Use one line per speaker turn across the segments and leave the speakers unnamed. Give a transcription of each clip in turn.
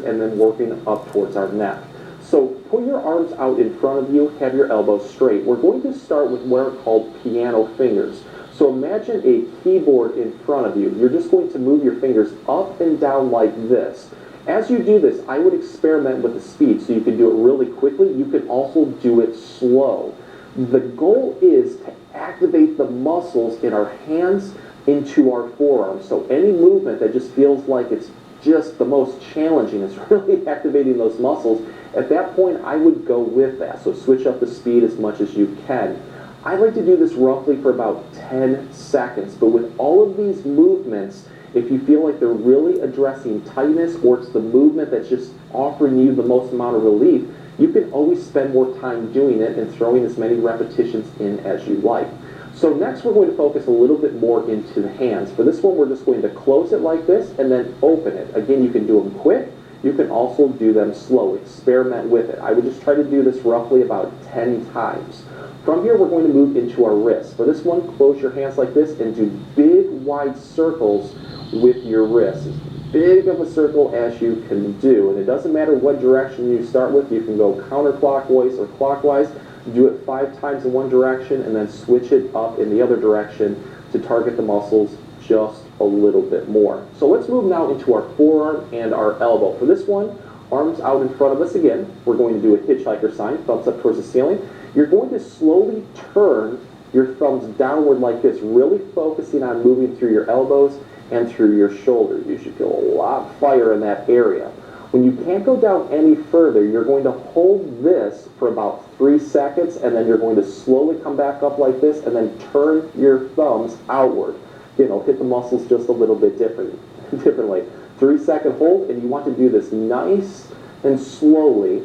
and then working up towards our neck. So put your arms out in front of you, have your elbows straight. We're going to start with what are called piano fingers. So imagine a keyboard in front of you. You're just going to move your fingers up and down like this. As you do this, I would experiment with the speed, so you can do it really quickly. You can also do it slow. The goal is to activate the muscles in our hands into our forearms. So any movement that just feels like it's just the most challenging is really activating those muscles. At that point, I would go with that. So switch up the speed as much as you can. I like to do this roughly for about 10 seconds, but with all of these movements, if you feel like they're really addressing tightness or it's the movement that's just offering you the most amount of relief, you can always spend more time doing it and throwing as many repetitions in as you like. So next we're going to focus a little bit more into the hands. For this one, we're just going to close it like this and then open it. Again, you can do them quick. You can also do them slow. Experiment with it. I would just try to do this roughly about 10 times. From here, we're going to move into our wrists. For this one, close your hands like this and do big, wide circles with your wrists. As big of a circle as you can do. And it doesn't matter what direction you start with. You can go counterclockwise or clockwise. Do it 5 times in one direction and then switch it up in the other direction to target the muscles just a little bit more. So let's move now into our forearm and our elbow. For this one, arms out in front of us again. We're going to do a hitchhiker sign, thumbs up towards the ceiling. You're going to slowly turn your thumbs downward like this, really focusing on moving through your elbows and through your shoulders. You should feel a lot of fire in that area. When you can't go down any further, you're going to hold this for about 3 seconds, and then you're going to slowly come back up like this, and then turn your thumbs outward. Hit the muscles just a little bit differently. 3-second hold, and you want to do this nice and slowly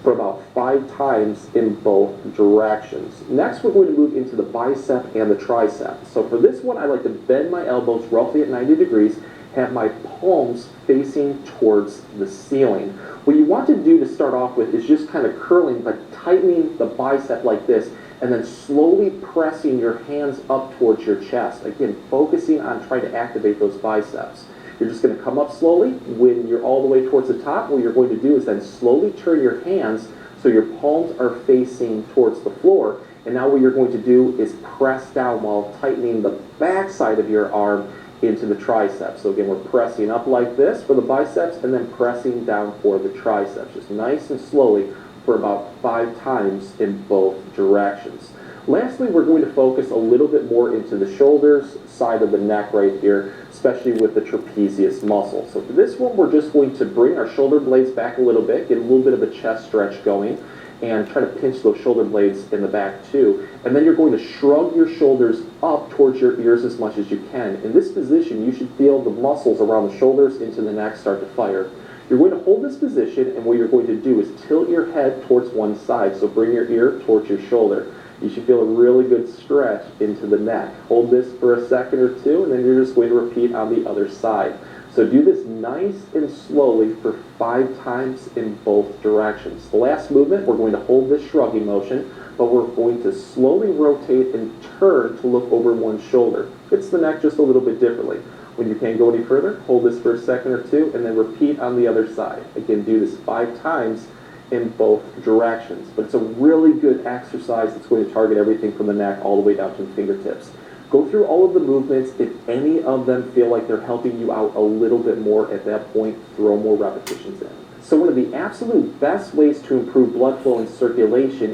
for about 5 times in both directions. Next, we're going to move into the bicep and the tricep. So for this one, I like to bend my elbows roughly at 90 degrees, have my palms facing towards the ceiling. What you want to do to start off with is just kind of curling, but tightening the bicep like this, and then slowly pressing your hands up towards your chest. Again, focusing on trying to activate those biceps. You're just going to come up slowly. When you're all the way towards the top, what you're going to do is then slowly turn your hands so your palms are facing towards the floor. And now what you're going to do is press down while tightening the back side of your arm into the triceps. So again, we're pressing up like this for the biceps and then pressing down for the triceps. Just nice and slowly for about 5 times in both directions. Lastly, we're going to focus a little bit more into the shoulders, side of the neck right here, especially with the trapezius muscle. So for this one, we're just going to bring our shoulder blades back a little bit, get a little bit of a chest stretch going, and try to pinch those shoulder blades in the back too. And then you're going to shrug your shoulders up towards your ears as much as you can. In this position, you should feel the muscles around the shoulders into the neck start to fire. You're going to hold this position, and what you're going to do is tilt your head towards one side. So bring your ear towards your shoulder. You should feel a really good stretch into the neck. Hold this for a second or two, and then you're just going to repeat on the other side. So do this nice and slowly for 5 times in both directions. The last movement, we're going to hold this shrugging motion, but we're going to slowly rotate and turn to look over one shoulder. Fits the neck just a little bit differently. When you can't go any further, hold this for a second or two, and then repeat on the other side. Again, do this 5 times in both directions. But it's a really good exercise that's going to target everything from the neck all the way down to the fingertips. Go through all of the movements. If any of them feel like they're helping you out a little bit more at that point, throw more repetitions in. So one of the absolute best ways to improve blood flow and circulation